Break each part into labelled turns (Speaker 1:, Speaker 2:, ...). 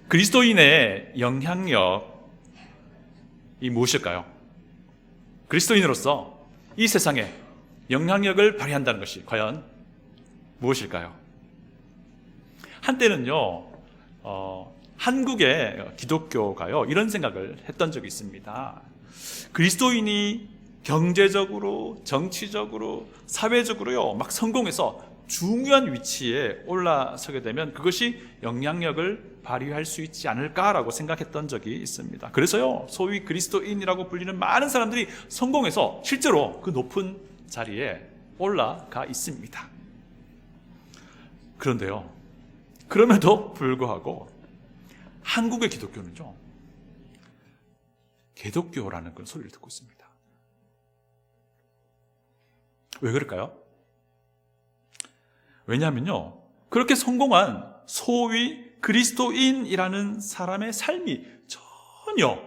Speaker 1: 그리스도인의 영향력이 무엇일까요? 그리스도인으로서 이 세상에 영향력을 발휘한다는 것이 과연 무엇일까요? 한때는요, 한국의 기독교가요, 이런 생각을 했던 적이 있습니다. 그리스도인이 경제적으로, 정치적으로, 사회적으로요, 막 성공해서 중요한 위치에 올라서게 되면 그것이 영향력을 발휘할 수 있지 않을까라고 생각했던 적이 있습니다. 그래서요, 소위 그리스도인이라고 불리는 많은 사람들이 성공해서 실제로 그 높은 자리에 올라가 있습니다. 그런데요, 그럼에도 불구하고 한국의 기독교는요, 개독교라는 그런 소리를 듣고 있습니다. 왜 그럴까요? 왜냐하면요, 그렇게 성공한 소위 그리스도인이라는 사람의 삶이 전혀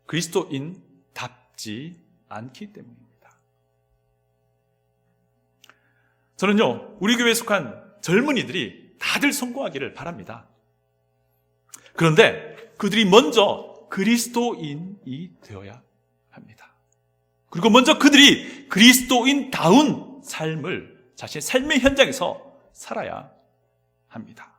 Speaker 1: 그리스도인답지 않기 때문입니다. 저는요, 우리 교회에 속한 젊은이들이 다들 성공하기를 바랍니다. 그런데 그들이 먼저 그리스도인이 되어야 합니다. 그리고 먼저 그들이 그리스도인다운 삶을 자신의 삶의 현장에서 살아야 합니다.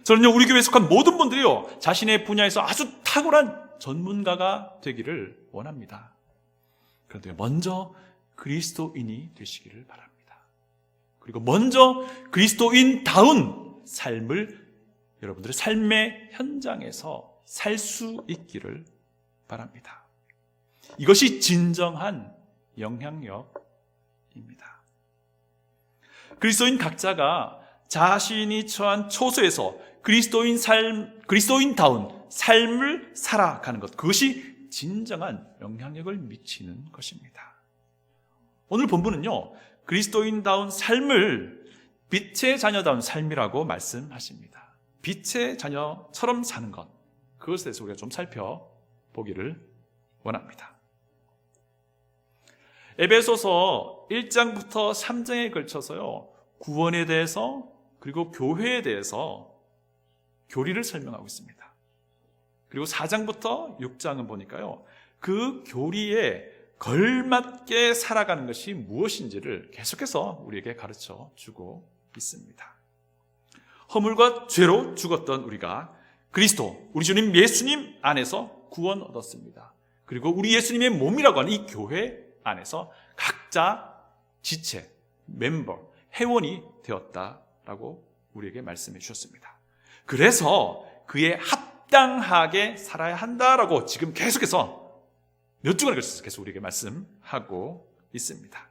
Speaker 1: 저는요, 우리 교회에 속한 모든 분들이요, 자신의 분야에서 아주 탁월한 전문가가 되기를 원합니다. 그런데 먼저 그리스도인이 되시기를 바랍니다. 그리고 먼저 그리스도인다운 삶을 여러분들의 삶의 현장에서 살 수 있기를 바랍니다. 이것이 진정한 영향력입니다. 그리스도인 각자가 자신이 처한 처소에서 그리스도인다운 삶을 살아가는 것, 그것이 진정한 영향력을 미치는 것입니다. 오늘 본문은요, 그리스도인다운 삶을 빛의 자녀다운 삶이라고 말씀하십니다. 빛의 자녀처럼 사는 것, 그것에 대해서 우리가 좀 살펴보기를 원합니다. 에베소서 1장부터 3장에 걸쳐서요, 구원에 대해서 그리고 교회에 대해서 교리를 설명하고 있습니다. 그리고 4장부터 6장은 보니까요, 그 교리에 걸맞게 살아가는 것이 무엇인지를 계속해서 우리에게 가르쳐 주고 있습니다. 허물과 죄로 죽었던 우리가 그리스도, 우리 주님 예수님 안에서 구원 얻었습니다. 그리고 우리 예수님의 몸이라고 하는 이 교회 안에서 각자 지체, 멤버, 회원이 되었다라고 우리에게 말씀해 주셨습니다. 그래서 그에 합당하게 살아야 한다라고 지금 계속해서 몇 주간에 걸쳐서 계속 우리에게 말씀하고 있습니다.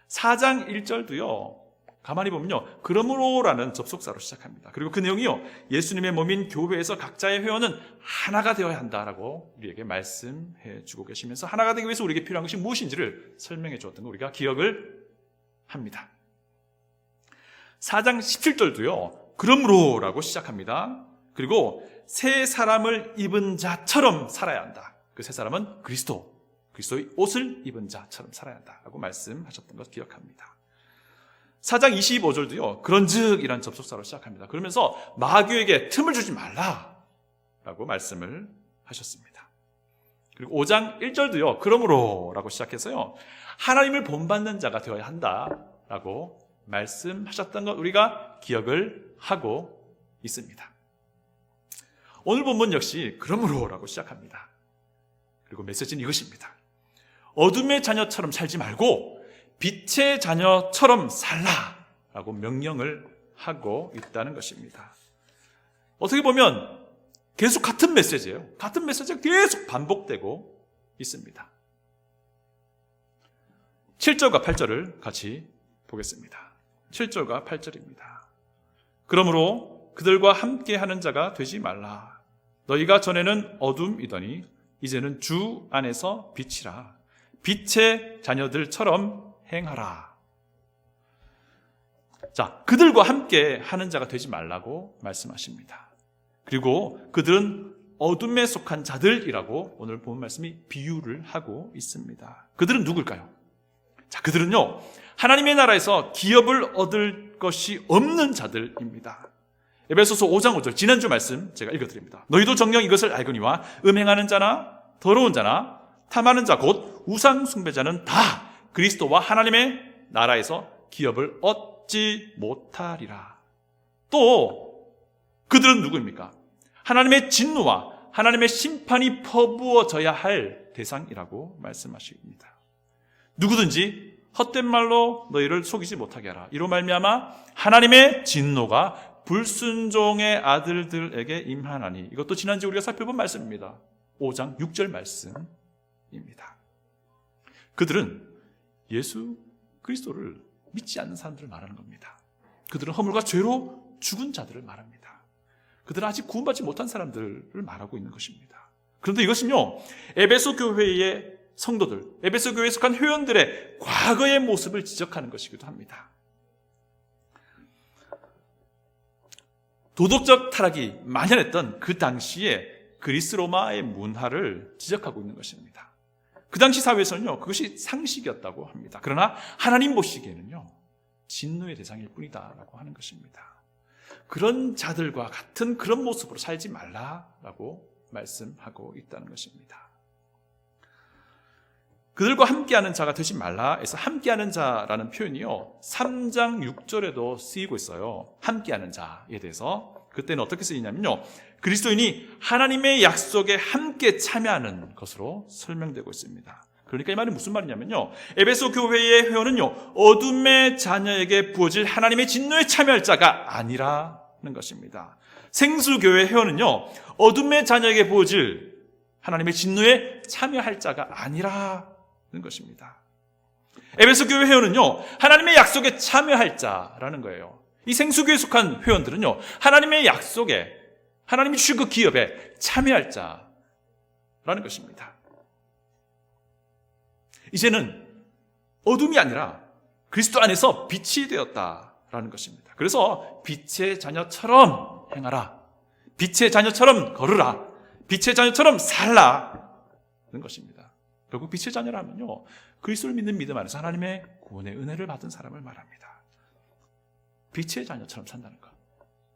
Speaker 1: 4장 1절도요, 가만히 보면요, 그러므로라는 접속사로 시작합니다. 그리고 그 내용이요, 예수님의 몸인 교회에서 각자의 회원은 하나가 되어야 한다라고 우리에게 말씀해 주고 계시면서 하나가 되기 위해서 우리에게 필요한 것이 무엇인지를 설명해 주었던 거 우리가 기억을 합니다. 4장 17절도요, 그러므로라고 시작합니다. 그리고 새 사람을 입은 자처럼 살아야 한다. 그 새 사람은 그리스도의 옷을 입은 자처럼 살아야 한다라고 말씀하셨던 것 기억합니다. 4장 25절도요, 그런즉 이란 접속사로 시작합니다. 그러면서 마귀에게 틈을 주지 말라라고 말씀을 하셨습니다. 그리고 5장 1절도요, 그러므로라고 시작해서요, 하나님을 본받는 자가 되어야 한다라고 말씀하셨던 것 우리가 기억을 하고 있습니다. 오늘 본문 역시 그러므로라고 시작합니다. 그리고 메시지는 이것입니다. 어둠의 자녀처럼 살지 말고 빛의 자녀처럼 살라라고 명령을 하고 있다는 것입니다. 어떻게 보면 계속 같은 메시지예요. 같은 메시지가 계속 반복되고 있습니다. 7절과 8절을 같이 보겠습니다. 7절과 8절입니다. 그러므로 그들과 함께하는 자가 되지 말라. 너희가 전에는 어둠이더니 이제는 주 안에서 빛이라. 빛의 자녀들처럼 행하라. 자, 그들과 함께 하는 자가 되지 말라고 말씀하십니다. 그리고 그들은 어둠에 속한 자들이라고 오늘 본 말씀이 비유를 하고 있습니다. 그들은 누굴까요? 자, 그들은요, 하나님의 나라에서 기업을 얻을 것이 없는 자들입니다. 에베소서 5장 5절 지난주 말씀 제가 읽어드립니다. 너희도 정녕 이것을 알거니와 음행하는 자나 더러운 자나 탐하는 자 곧 우상 숭배자는 다 그리스도와 하나님의 나라에서 기업을 얻지 못하리라. 또 그들은 누구입니까? 하나님의 진노와 하나님의 심판이 퍼부어져야 할 대상이라고 말씀하십니다. 누구든지 헛된 말로 너희를 속이지 못하게 하라. 이로 말미암아 하나님의 진노가 불순종의 아들들에게 임하나니. 이것도 지난주에 우리가 살펴본 말씀입니다. 5장 6절 말씀입니다. 그들은 예수 그리스도를 믿지 않는 사람들을 말하는 겁니다. 그들은 허물과 죄로 죽은 자들을 말합니다. 그들은 아직 구원받지 못한 사람들을 말하고 있는 것입니다. 그런데 이것은요, 에베소 교회의 성도들, 에베소 교회에 속한 회원들의 과거의 모습을 지적하는 것이기도 합니다. 도덕적 타락이 만연했던 그 당시에 그리스 로마의 문화를 지적하고 있는 것입니다. 그 당시 사회에서는요, 그것이 상식이었다고 합니다. 그러나 하나님 보시기에는요, 진노의 대상일 뿐이다라고 하는 것입니다. 그런 자들과 같은 그런 모습으로 살지 말라라고 말씀하고 있다는 것입니다. 그들과 함께하는 자가 되지 말라 해서 함께하는 자라는 표현이요, 3장 6절에도 쓰이고 있어요. 함께하는 자에 대해서. 그때는 어떻게 쓰이냐면요, 그리스도인이 하나님의 약속에 함께 참여하는 것으로 설명되고 있습니다. 그러니까 이 말이 무슨 말이냐면요, 에베소 교회의 회원은요, 어둠의 자녀에게 부어질 하나님의 진노에 참여할 자가 아니라는 것입니다. 생수교회 회원은요, 어둠의 자녀에게 부어질 하나님의 진노에 참여할 자가 아니라는 것입니다. 에베소 교회 회원은요, 하나님의 약속에 참여할 자라는 거예요. 이 생수교회에 속한 회원들은요, 하나님의 약속에, 하나님이 주신 그 기업에 참여할 자라는 것입니다. 이제는 어둠이 아니라 그리스도 안에서 빛이 되었다라는 것입니다. 그래서 빛의 자녀처럼 행하라, 빛의 자녀처럼 걸으라, 빛의 자녀처럼 살라는 것입니다. 결국 빛의 자녀라면요, 그리스도를 믿는 믿음 안에서 하나님의 구원의 은혜를 받은 사람을 말합니다. 빛의 자녀처럼 산다는 것,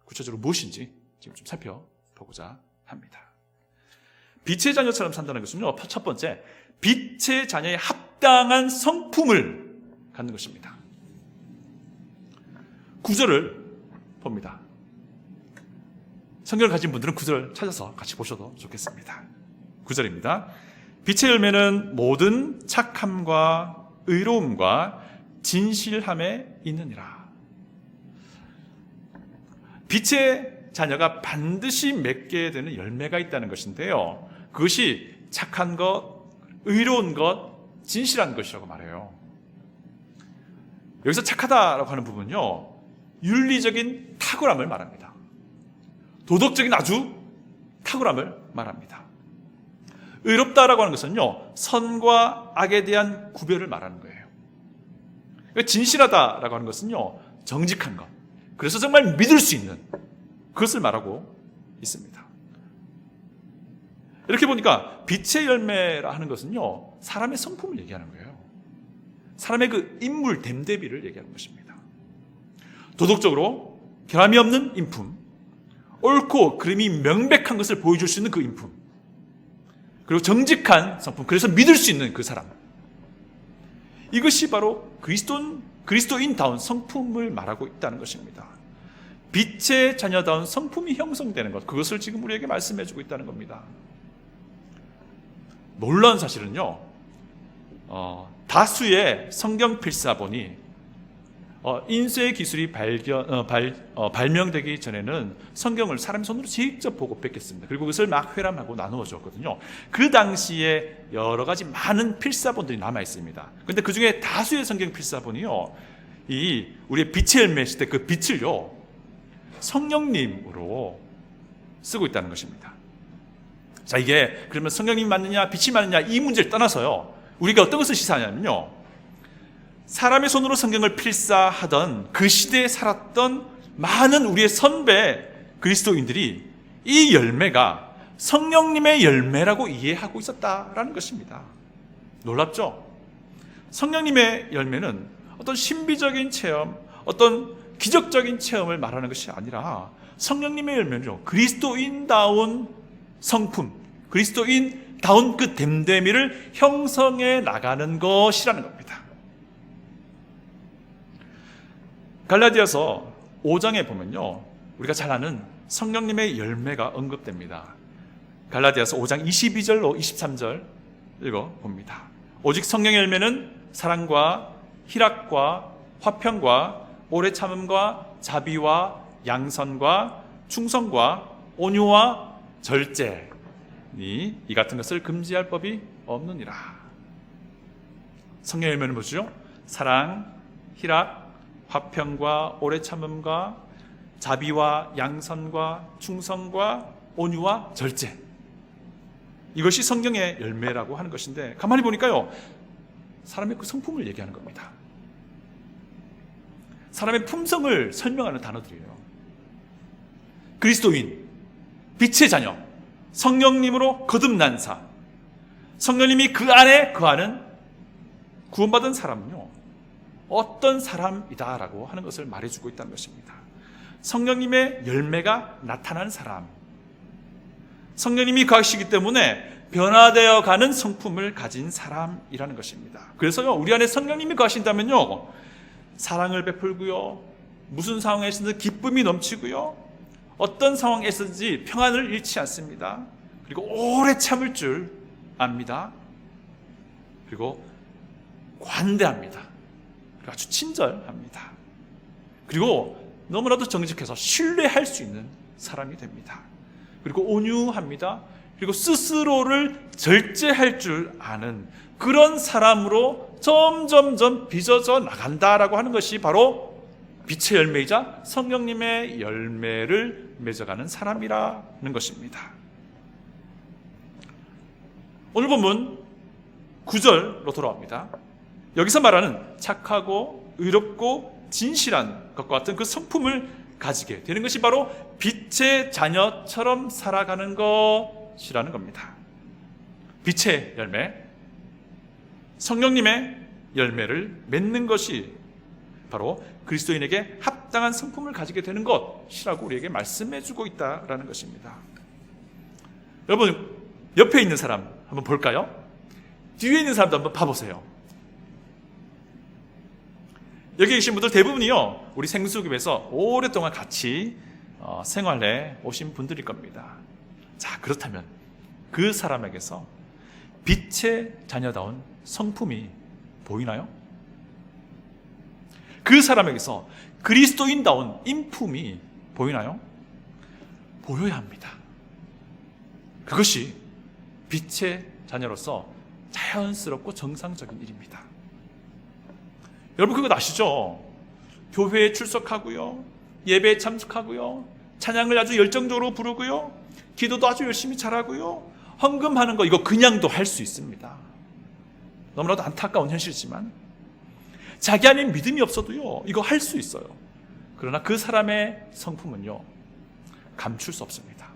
Speaker 1: 구체적으로 무엇인지 지금 좀 살펴보고자 합니다. 빛의 자녀처럼 산다는 것은요, 첫 번째, 빛의 자녀의 합당한 성품을 갖는 것입니다. 9절을 봅니다. 성경을 가진 분들은 9절 찾아서 같이 보셔도 좋겠습니다. 9절입니다. 빛의 열매는 모든 착함과 의로움과 진실함에 있느니라. 빛의 자녀가 반드시 맺게 되는 열매가 있다는 것인데요, 그것이 착한 것, 의로운 것, 진실한 것이라고 말해요. 여기서 착하다라고 하는 부분은요, 윤리적인 탁월함을 말합니다. 도덕적인 아주 탁월함을 말합니다. 의롭다라고 하는 것은요, 선과 악에 대한 구별을 말하는 거예요. 진실하다라고 하는 것은요, 정직한 것, 그래서 정말 믿을 수 있는 그것을 말하고 있습니다. 이렇게 보니까 빛의 열매라 하는 것은요, 사람의 성품을 얘기하는 거예요. 사람의 그 인물 됨대비를 얘기하는 것입니다. 도덕적으로 결함이 없는 인품, 옳고 그름이 명백한 것을 보여줄 수 있는 그 인품, 그리고 정직한 성품, 그래서 믿을 수 있는 그 사람, 이것이 바로 그리스도인다운 성품을 말하고 있다는 것입니다. 빛의 자녀다운 성품이 형성되는 것, 그것을 지금 우리에게 말씀해주고 있다는 겁니다. 놀라운 사실은요, 다수의 성경 필사본이 인쇄 기술이 발명되기 전에는 성경을 사람의 손으로 직접 보고 뺏겼습니다. 그리고 그것을 막 회람하고 나누어 줬거든요. 그 당시에 여러 가지 많은 필사본들이 남아 있습니다. 그런데 그 중에 다수의 성경 필사본이요, 이 우리의 빛의 열매 했을 때 그 빛을요, 성령님으로 쓰고 있다는 것입니다. 자, 이게 그러면 성령님이 맞느냐 빛이 맞느냐 이 문제를 떠나서요, 우리가 어떤 것을 시사하냐면요, 사람의 손으로 성경을 필사하던 그 시대에 살았던 많은 우리의 선배 그리스도인들이 이 열매가 성령님의 열매라고 이해하고 있었다라는 것입니다. 놀랍죠? 성령님의 열매는 어떤 신비적인 체험, 어떤 기적적인 체험을 말하는 것이 아니라 성령님의 열매는요, 그리스도인다운 성품, 그리스도인다운 그 됨됨이를 형성해 나가는 것이라는 겁니다. 갈라디아서 5장에 보면요, 우리가 잘 아는 성령님의 열매가 언급됩니다. 갈라디아서 5장 22절로 23절 읽어봅니다. 오직 성령의 열매는 사랑과 희락과 화평과 오래 참음과 자비와 양선과 충성과 온유와 절제니 이 같은 것을 금지할 법이 없느니라. 성령의 열매는 뭐죠? 사랑, 희락, 화평과 오래 참음과 자비와 양선과 충성과 온유와 절제. 이것이 성령의 열매라고 하는 것인데, 가만히 보니까요, 사람의 그 성품을 얘기하는 겁니다. 사람의 품성을 설명하는 단어들이에요. 그리스도인, 빛의 자녀, 성령님으로 거듭난 사, 성령님이 그 안에 거하는 구원받은 사람은요, 어떤 사람이다라고 하는 것을 말해주고 있다는 것입니다. 성령님의 열매가 나타난 사람, 성령님이 거하시기 때문에 변화되어 가는 성품을 가진 사람이라는 것입니다. 그래서요, 우리 안에 성령님이 거하신다면요, 사랑을 베풀고요, 무슨 상황에서든 기쁨이 넘치고요, 어떤 상황에서든지 평안을 잃지 않습니다. 그리고 오래 참을 줄 압니다. 그리고 관대합니다. 그리고 아주 친절합니다. 그리고 너무나도 정직해서 신뢰할 수 있는 사람이 됩니다. 그리고 온유합니다. 그리고 스스로를 절제할 줄 아는 그런 사람으로 점점점 빚어져 나간다라고 하는 것이 바로 빛의 열매이자 성령님의 열매를 맺어가는 사람이라는 것입니다. 오늘 본문 9절로 돌아옵니다. 여기서 말하는 착하고 의롭고 진실한 것과 같은 그 성품을 가지게 되는 것이 바로 빛의 자녀처럼 살아가는 것이라는 겁니다. 빛의 열매, 성령님의 열매를 맺는 것이 바로 그리스도인에게 합당한 성품을 가지게 되는 것이라고 우리에게 말씀해주고 있다는 것입니다. 여러분, 옆에 있는 사람 한번 볼까요? 뒤에 있는 사람도 한번 봐보세요. 여기 계신 분들 대부분이요, 우리 생수급에서 오랫동안 같이 생활해 오신 분들일 겁니다. 자, 그렇다면 그 사람에게서 빛의 자녀다운 성품이 보이나요? 그 사람에게서 그리스도인다운 인품이 보이나요? 보여야 합니다. 그것이 빛의 자녀로서 자연스럽고 정상적인 일입니다. 여러분, 그거 아시죠? 교회에 출석하고요, 예배에 참석하고요, 찬양을 아주 열정적으로 부르고요, 기도도 아주 열심히 잘하고요, 헌금하는 거 이거 그냥도 할 수 있습니다. 너무나도 안타까운 현실이지만 자기 안에 믿음이 없어도요, 이거 할 수 있어요. 그러나 그 사람의 성품은요, 감출 수 없습니다.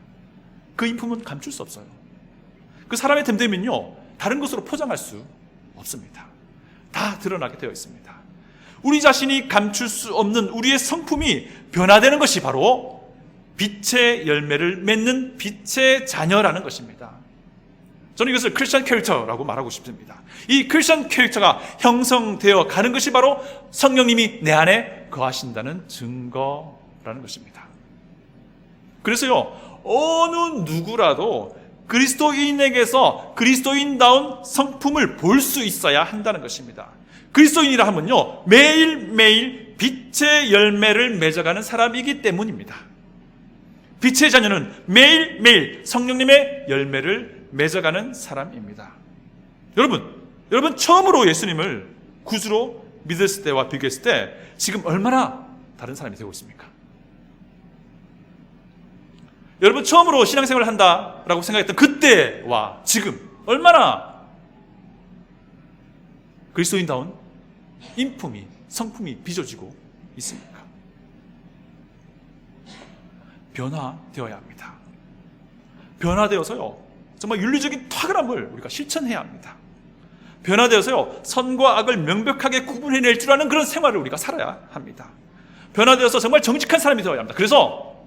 Speaker 1: 그 인품은 감출 수 없어요. 그 사람의 됨됨이는요, 다른 것으로 포장할 수 없습니다. 다 드러나게 되어 있습니다. 우리 자신이 감출 수 없는 우리의 성품이 변화되는 것이 바로 빛의 열매를 맺는 빛의 자녀라는 것입니다. 저는 이것을 크리스천 캐릭터라고 말하고 싶습니다. 이 크리스천 캐릭터가 형성되어 가는 것이 바로 성령님이 내 안에 거하신다는 증거라는 것입니다. 그래서요, 어느 누구라도 그리스도인에게서 그리스도인다운 성품을 볼 수 있어야 한다는 것입니다. 그리스도인이라 하면요, 매일매일 빛의 열매를 맺어가는 사람이기 때문입니다. 빛의 자녀는 매일매일 성령님의 열매를 맺어가는 사람입니다. 여러분 처음으로 예수님을 구주로 믿었을 때와 비교했을 때 지금 얼마나 다른 사람이 되고 있습니까? 여러분 처음으로 신앙생활을 한다라고 생각했던 그때와 지금 얼마나 그리스도인다운 인품이, 성품이 빚어지고 있습니까? 변화되어야 합니다. 변화되어서요, 정말 윤리적인 탁월함을 우리가 실천해야 합니다. 변화되어서요, 선과 악을 명백하게 구분해낼 줄 아는 그런 생활을 우리가 살아야 합니다. 변화되어서 정말 정직한 사람이 되어야 합니다. 그래서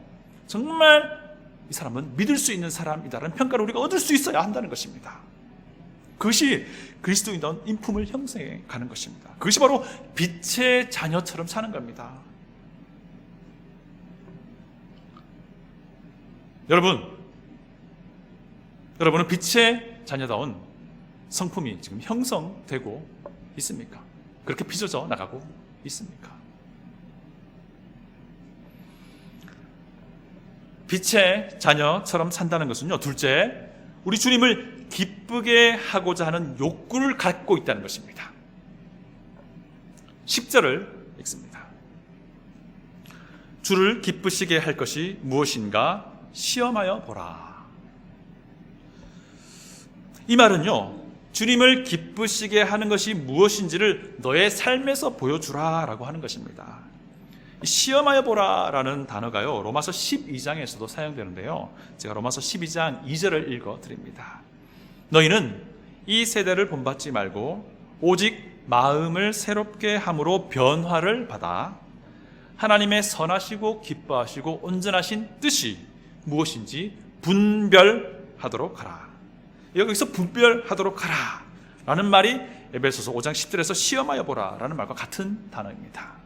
Speaker 1: 정말 이 사람은 믿을 수 있는 사람이다라는 평가를 우리가 얻을 수 있어야 한다는 것입니다. 그것이 그리스도인다운 인품을 형성해 가는 것입니다. 그것이 바로 빛의 자녀처럼 사는 겁니다. 여러분은 빛의 자녀다운 성품이 지금 형성되고 있습니까? 그렇게 빚어져 나가고 있습니까? 빛의 자녀처럼 산다는 것은요, 둘째, 우리 주님을 기쁘게 하고자 하는 욕구를 갖고 있다는 것입니다. 10절을 읽습니다. 주를 기쁘시게 할 것이 무엇인가 시험하여 보라. 이 말은요, 주님을 기쁘시게 하는 것이 무엇인지를 너의 삶에서 보여주라 라고 하는 것입니다. 시험하여 보라 라는 단어가요, 로마서 12장에서도 사용되는데요, 제가 로마서 12장 2절을 읽어 드립니다. 너희는 이 세대를 본받지 말고 오직 마음을 새롭게 함으로 변화를 받아 하나님의 선하시고 기뻐하시고 온전하신 뜻이 무엇인지 분별하도록 하라. 여기서 분별하도록 하라 라는 말이 에베소서 5장 10절에서 시험하여 보라 라는 말과 같은 단어입니다.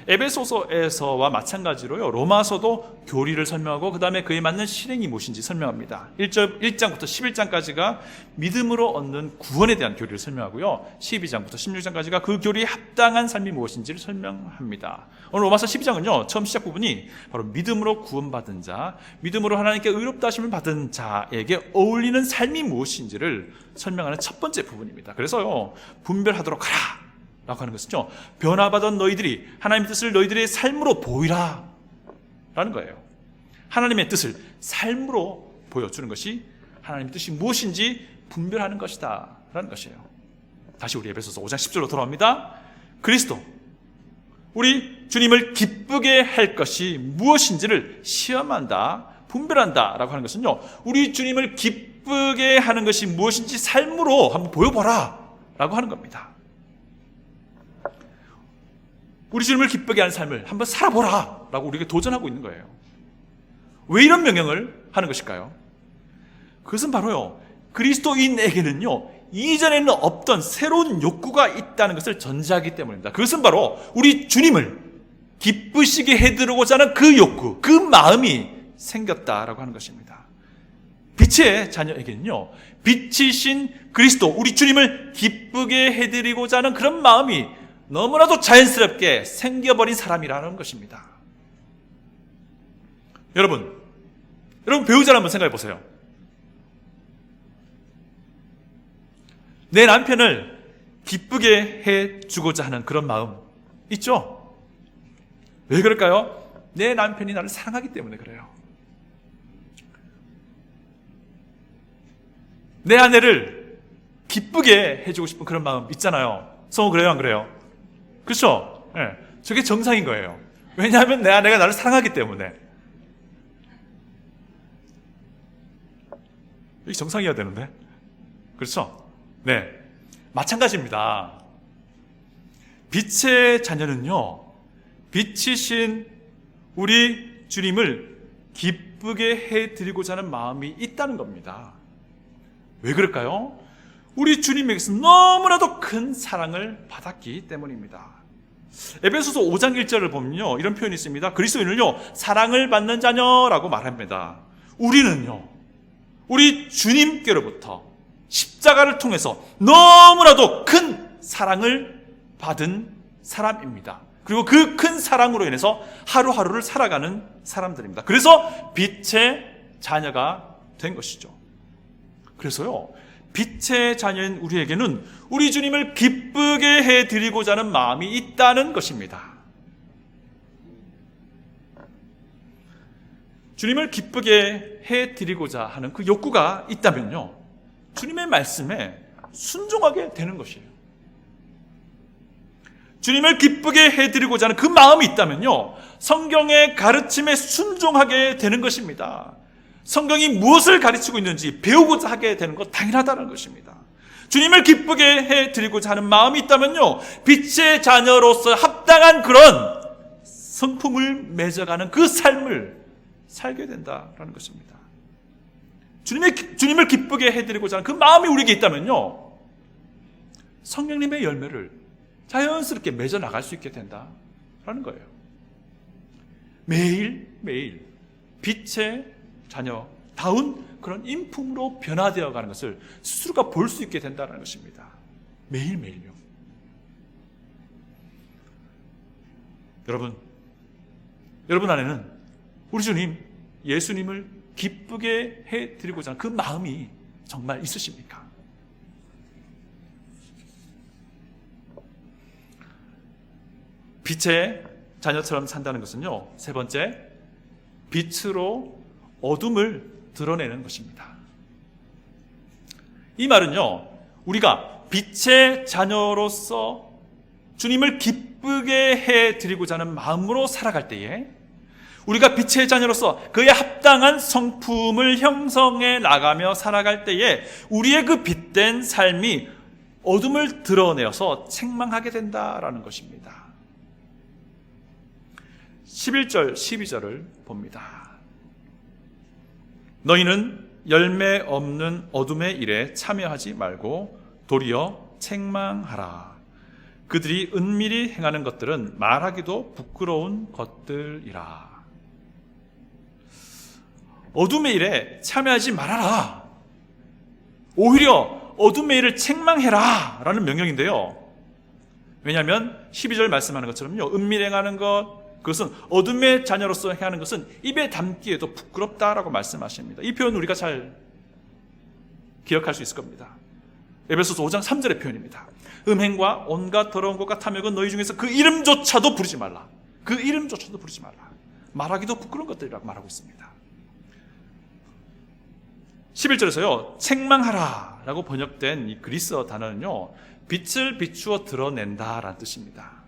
Speaker 1: 에베소서에서와 마찬가지로요, 로마서도 교리를 설명하고 그 다음에 그에 맞는 실행이 무엇인지 설명합니다. 1장부터 11장까지가 믿음으로 얻는 구원에 대한 교리를 설명하고요, 12장부터 16장까지가 그 교리에 합당한 삶이 무엇인지를 설명합니다. 오늘 로마서 12장은요, 처음 시작 부분이 바로 믿음으로 구원받은 자, 믿음으로 하나님께 의롭다 하심을 받은 자에게 어울리는 삶이 무엇인지를 설명하는 첫 번째 부분입니다. 그래서요, 분별하도록 하라 라고 하는 것은요, 변화받은 너희들이 하나님의 뜻을 너희들의 삶으로 보이라 라는 거예요. 하나님의 뜻을 삶으로 보여주는 것이 하나님의 뜻이 무엇인지 분별하는 것이다 라는 것이에요. 다시 우리 에베소서 5장 10절로 돌아옵니다. 그리스도, 우리 주님을 기쁘게 할 것이 무엇인지를 시험한다, 분별한다 라고 하는 것은요, 우리 주님을 기쁘게 하는 것이 무엇인지 삶으로 한번 보여보라 라고 하는 겁니다. 우리 주님을 기쁘게 하는 삶을 한번 살아보라 라고 우리에게 도전하고 있는 거예요. 왜 이런 명령을 하는 것일까요? 그것은 바로요, 그리스도인에게는요, 이전에는 없던 새로운 욕구가 있다는 것을 전제하기 때문입니다. 그것은 바로 우리 주님을 기쁘시게 해드리고자 하는 그 욕구, 그 마음이 생겼다라고 하는 것입니다. 빛의 자녀에게는요, 빛이신 그리스도, 우리 주님을 기쁘게 해드리고자 하는 그런 마음이 너무나도 자연스럽게 생겨버린 사람이라는 것입니다. 여러분 배우자를 한번 생각해 보세요. 내 남편을 기쁘게 해주고자 하는 그런 마음 있죠? 왜 그럴까요? 내 남편이 나를 사랑하기 때문에 그래요. 내 아내를 기쁘게 해주고 싶은 그런 마음 있잖아요. 성우 그래요, 안 그래요? 그렇죠? 네. 저게 정상인 거예요. 왜냐하면 내 아내가 나를 사랑하기 때문에. 이게 정상이어야 되는데. 그렇죠? 네. 마찬가지입니다. 빛의 자녀는요, 빛이신 우리 주님을 기쁘게 해드리고자 하는 마음이 있다는 겁니다. 왜 그럴까요? 우리 주님에게서 너무나도 큰 사랑을 받았기 때문입니다. 에베소서 5장 1절을 보면요, 이런 표현이 있습니다. 그리스도인을요, 사랑을 받는 자녀라고 말합니다. 우리는요, 우리 주님께로부터 십자가를 통해서 너무나도 큰 사랑을 받은 사람입니다. 그리고 그 큰 사랑으로 인해서 하루하루를 살아가는 사람들입니다. 그래서 빛의 자녀가 된 것이죠. 그래서요, 빛의 자녀인 우리에게는 우리 주님을 기쁘게 해드리고자 하는 마음이 있다는 것입니다. 주님을 기쁘게 해드리고자 하는 그 욕구가 있다면요, 주님의 말씀에 순종하게 되는 것이에요. 주님을 기쁘게 해드리고자 하는 그 마음이 있다면요, 성경의 가르침에 순종하게 되는 것입니다. 성경이 무엇을 가르치고 있는지 배우고자 하게 되는 것 당연하다는 것입니다. 주님을 기쁘게 해드리고자 하는 마음이 있다면요, 빛의 자녀로서 합당한 그런 성품을 맺어가는 그 삶을 살게 된다라는 것입니다. 주님을 기쁘게 해드리고자 하는 그 마음이 우리에게 있다면요, 성령님의 열매를 자연스럽게 맺어 나갈 수 있게 된다라는 거예요. 매일매일 빛의 자녀다운 그런 인품으로 변화되어 가는 것을 스스로가 볼 수 있게 된다는 것입니다. 매일매일요. 여러분 안에는 우리 주님 예수님을 기쁘게 해드리고자 하는 그 마음이 정말 있으십니까? 빛의 자녀처럼 산다는 것은요, 세 번째, 빛으로 어둠을 드러내는 것입니다. 이 말은요, 우리가 빛의 자녀로서 주님을 기쁘게 해드리고자 하는 마음으로 살아갈 때에, 우리가 빛의 자녀로서 그에 합당한 성품을 형성해 나가며 살아갈 때에 우리의 그 빛된 삶이 어둠을 드러내어서 책망하게 된다라는 것입니다. 11절, 12절을 봅니다. 너희는 열매 없는 어둠의 일에 참여하지 말고 도리어 책망하라. 그들이 은밀히 행하는 것들은 말하기도 부끄러운 것들이라. 어둠의 일에 참여하지 말아라. 오히려 어둠의 일을 책망해라 라는 명령인데요, 왜냐하면 12절 말씀하는 것처럼요, 은밀히 행하는 것, 그것은 어둠의 자녀로서 행하는 것은 입에 담기에도 부끄럽다라고 말씀하십니다. 이 표현 우리가 잘 기억할 수 있을 겁니다. 에베소서 5장 3절의 표현입니다. 음행과 온갖 더러운 것과 탐욕은 너희 중에서 그 이름조차도 부르지 말라. 그 이름조차도 부르지 말라. 말하기도 부끄러운 것들이라고 말하고 있습니다. 11절에서요, 책망하라 라고 번역된 이 그리스어 단어는요, 빛을 비추어 드러낸다라는 뜻입니다.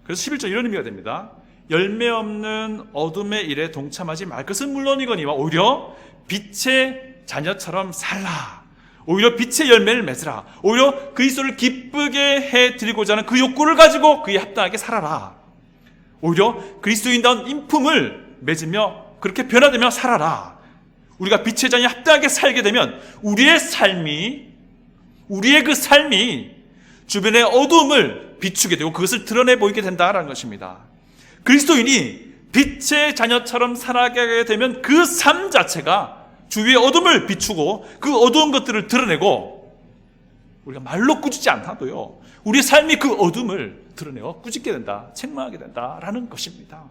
Speaker 1: 그래서 11절 이런 의미가 됩니다. 열매 없는 어둠의 일에 동참하지 말 것은 물론이거니와 오히려 빛의 자녀처럼 살라. 오히려 빛의 열매를 맺으라. 오히려 그리스도를 기쁘게 해드리고자 하는 그 욕구를 가지고 그에 합당하게 살아라. 오히려 그리스도인다운 인품을 맺으며 그렇게 변화되며 살아라. 우리가 빛의 자녀에 합당하게 살게 되면 우리의 그 삶이 주변의 어두움을 비추게 되고 그것을 드러내 보이게 된다는 것입니다. 그리스도인이 빛의 자녀처럼 살아가게 되면 그 삶 자체가 주위의 어둠을 비추고 그 어두운 것들을 드러내고, 우리가 말로 꾸짖지 않아도요, 우리의 삶이 그 어둠을 드러내어 꾸짖게 된다, 책망하게 된다라는 것입니다.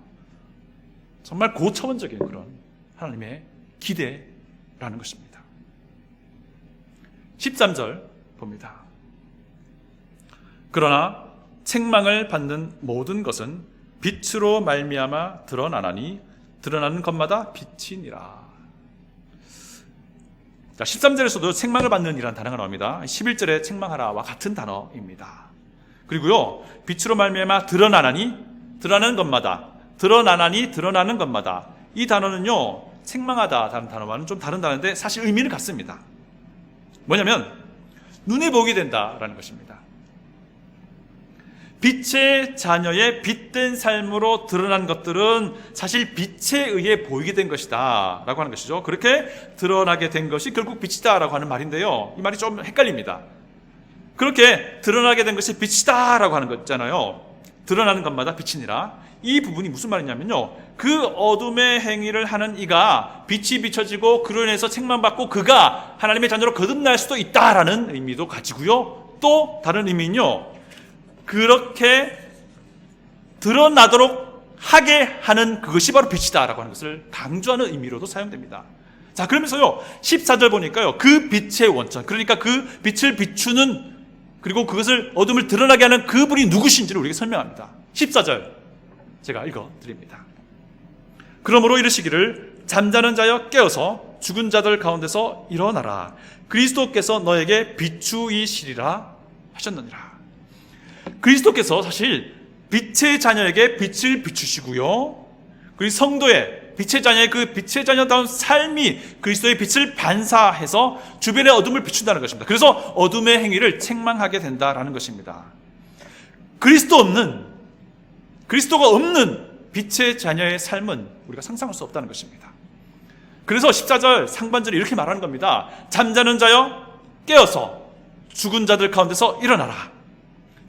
Speaker 1: 정말 고차원적인 그런 하나님의 기대라는 것입니다. 13절 봅니다. 그러나 책망을 받는 모든 것은 빛으로 말미암아 드러나나니 드러나는 것마다 빛이니라. 자, 13절에서도 책망을 받는 이라는 단어가 나옵니다. 11절에 책망하라와 같은 단어입니다. 그리고요, 빛으로 말미암아 드러나나니 드러나는 것마다, 드러나나니 드러나는 것마다, 이 단어는요, 책망하다 다른 단어와는 좀 다른 단어인데 사실 의미는 같습니다. 뭐냐면 눈에 보이게 된다라는 것입니다. 빛의 자녀의 빛된 삶으로 드러난 것들은 사실 빛에 의해 보이게 된 것이다 라고 하는 것이죠. 그렇게 드러나게 된 것이 결국 빛이다 라고 하는 말인데요, 이 말이 좀 헷갈립니다. 그렇게 드러나게 된 것이 빛이다 라고 하는 거 있잖아요. 드러나는 것마다 빛이니라. 이 부분이 무슨 말이냐면요, 그 어둠의 행위를 하는 이가 빛이 비춰지고 그로 인해서 책망받고 그가 하나님의 자녀로 거듭날 수도 있다라는 의미도 가지고요, 또 다른 의미는요, 그렇게 드러나도록 하게 하는 그것이 바로 빛이다라고 하는 것을 강조하는 의미로도 사용됩니다. 자, 그러면서요, 14절 보니까요, 그 빛의 원천, 그러니까 그 빛을 비추는, 그리고 그것을 어둠을 드러나게 하는 그분이 누구신지를 우리에게 설명합니다. 14절 제가 읽어드립니다. 그러므로 이르시기를 잠자는 자여 깨어서 죽은 자들 가운데서 일어나라. 그리스도께서 너에게 비추이시리라 하셨느니라. 그리스도께서 사실 빛의 자녀에게 빛을 비추시고요, 그리고 성도의 빛의 자녀의 그 빛의 자녀다운 삶이 그리스도의 빛을 반사해서 주변의 어둠을 비춘다는 것입니다. 그래서 어둠의 행위를 책망하게 된다라는 것입니다. 그리스도가 없는 빛의 자녀의 삶은 우리가 상상할 수 없다는 것입니다. 그래서 14절 상반절에 이렇게 말하는 겁니다. 잠자는 자여 깨어서 죽은 자들 가운데서 일어나라.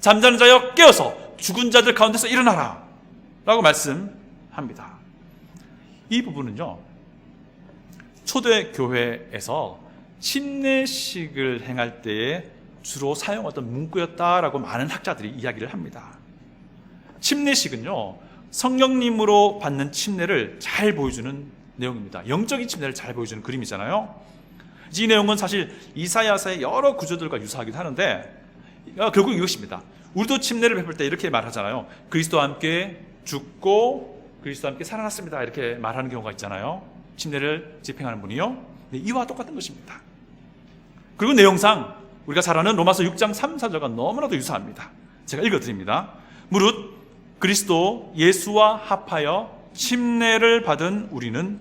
Speaker 1: 잠자는 자여 깨어서 죽은 자들 가운데서 일어나라 라고 말씀합니다. 이 부분은요, 초대교회에서 침례식을 행할 때에 주로 사용하던 문구였다라고 많은 학자들이 이야기를 합니다. 침례식은요, 성령님으로 받는 침례를 잘 보여주는 내용입니다. 영적인 침례를 잘 보여주는 그림이잖아요. 이 내용은 사실 이사야서의 여러 구조들과 유사하기도 하는데 결국 이것입니다. 우리도 침례를 베풀 때 이렇게 말하잖아요. 그리스도와 함께 죽고 그리스도와 함께 살아났습니다. 이렇게 말하는 경우가 있잖아요. 침례를 집행하는 분이요. 네, 이와 똑같은 것입니다. 그리고 내용상 우리가 잘 아는 로마서 6장 3, 4절과 너무나도 유사합니다. 제가 읽어드립니다. 무릇 그리스도 예수와 합하여 침례를 받은 우리는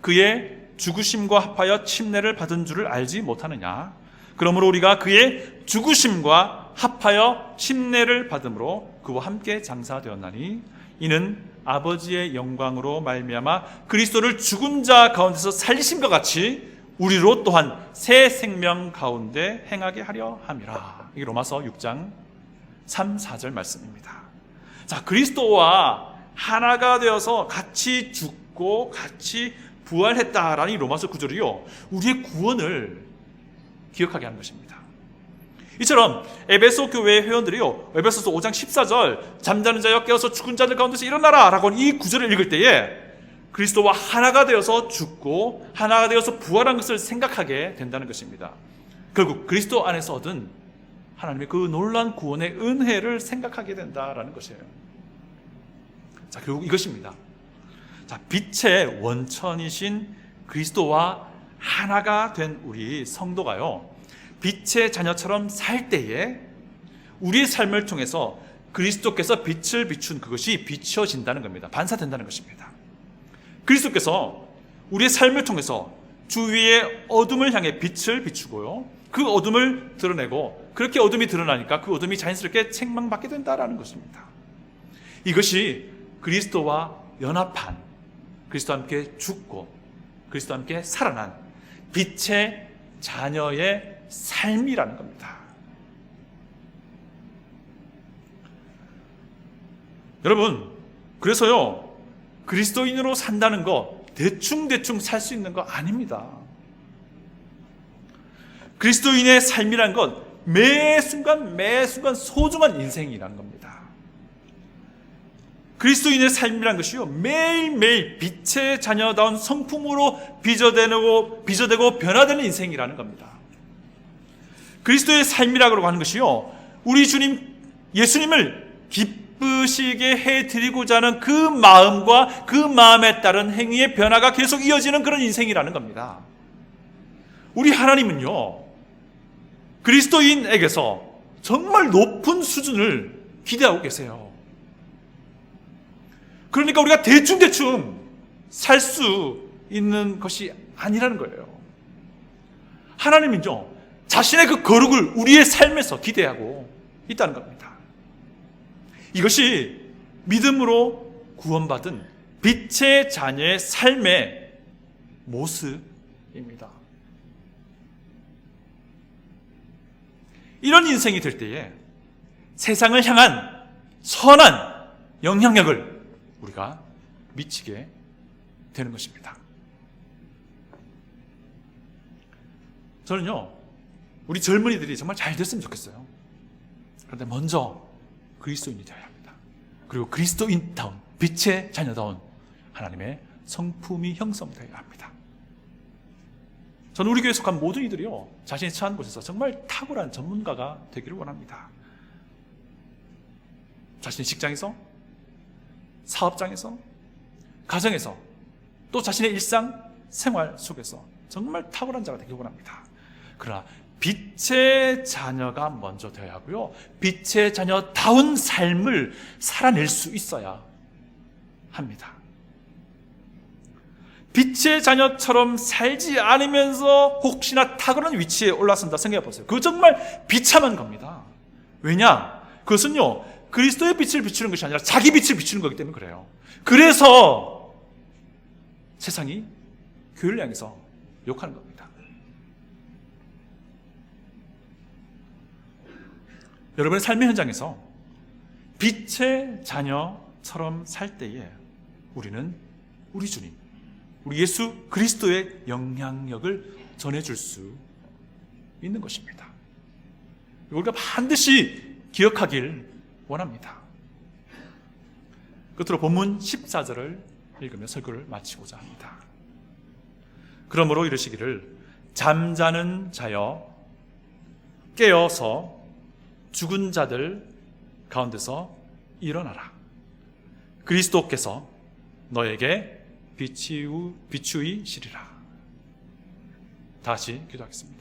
Speaker 1: 그의 죽으심과 합하여 침례를 받은 줄을 알지 못하느냐. 그러므로 우리가 그의 죽으심과 합하여 침례를 받음으로 그와 함께 장사되었나니 이는 아버지의 영광으로 말미암아 그리스도를 죽은 자 가운데서 살리심과 같이 우리로 또한 새 생명 가운데 행하게 하려 함이라. 이게 로마서 6장 3, 4절 말씀입니다. 자, 그리스도와 하나가 되어서 같이 죽고 같이 부활했다라는 이 로마서 구절이요, 우리의 구원을 기억하게 하는 것입니다. 이처럼 에베소 교회의 회원들이요, 에베소서 5장 14절 잠자는 자여 깨어서 죽은 자들 가운데서 일어나라 라고 하는 이 구절을 읽을 때에 그리스도와 하나가 되어서 죽고 하나가 되어서 부활한 것을 생각하게 된다는 것입니다. 결국 그리스도 안에서 얻은 하나님의 그 놀라운 구원의 은혜를 생각하게 된다라는 것이에요. 자, 결국 이것입니다. 자, 빛의 원천이신 그리스도와 하나가 된 우리 성도가요, 빛의 자녀처럼 살 때에 우리의 삶을 통해서 그리스도께서 빛을 비춘 그것이 비춰진다는 겁니다. 반사된다는 것입니다. 그리스도께서 우리의 삶을 통해서 주위의 어둠을 향해 빛을 비추고요, 그 어둠을 드러내고, 그렇게 어둠이 드러나니까 그 어둠이 자연스럽게 책망받게 된다는 것입니다. 이것이 그리스도와 연합한, 그리스도와 함께 죽고 그리스도와 함께 살아난 빛의 자녀의 삶이라는 겁니다. 여러분, 그래서요, 그리스도인으로 산다는 거 대충 살 수 있는 거 아닙니다. 그리스도인의 삶이란 건 매 순간 소중한 인생이라는 겁니다. 그리스도인의 삶이란 것이요, 매일매일 빛의 자녀다운 성품으로 빚어대고 변화되는 인생이라는 겁니다. 그리스도의 삶이라고 하는 것이요, 우리 주님 예수님을 기쁘시게 해드리고자 하는 그 마음과 그 마음에 따른 행위의 변화가 계속 이어지는 그런 인생이라는 겁니다. 우리 하나님은요, 그리스도인에게서 정말 높은 수준을 기대하고 계세요. 그러니까 우리가 대충 살 수 있는 것이 아니라는 거예요. 하나님은요, 자신의 그 거룩을 우리의 삶에서 기대하고 있다는 겁니다. 이것이 믿음으로 구원받은 빛의 자녀의 삶의 모습입니다. 이런 인생이 될 때에 세상을 향한 선한 영향력을 우리가 미치게 되는 것입니다. 저는요, 우리 젊은이들이 정말 잘 됐으면 좋겠어요. 그런데 먼저 그리스도인이 되어야 합니다. 그리고 그리스도인다운, 빛의 자녀다운 하나님의 성품이 형성되어야 합니다. 저는 우리 교회에 속한 모든 이들이요, 자신이 처한 곳에서 정말 탁월한 전문가가 되기를 원합니다. 자신의 직장에서, 사업장에서, 가정에서, 또 자신의 일상 생활 속에서 정말 탁월한 자가 되기를 원합니다. 그러나 빛의 자녀가 먼저 되어야 하고요, 빛의 자녀다운 삶을 살아낼 수 있어야 합니다. 빛의 자녀처럼 살지 않으면서 혹시나 탁월한 위치에 올라선다 생각해 보세요. 그거 정말 비참한 겁니다. 왜냐? 그것은요, 그리스도의 빛을 비추는 것이 아니라 자기 빛을 비추는 거기 때문에 그래요. 그래서 세상이 교회를 향해서 욕하는 겁니다. 여러분의 삶의 현장에서 빛의 자녀처럼 살 때에 우리는 우리 주님, 우리 예수 그리스도의 영향력을 전해줄 수 있는 것입니다. 우리가 반드시 기억하길 원합니다. 끝으로 본문 14절을 읽으며 설교를 마치고자 합니다. 그러므로 이르시기를 잠자는 자여 깨어서 죽은 자들 가운데서 일어나라. 그리스도께서 너에게 비추이시리라. 다시 기도하겠습니다.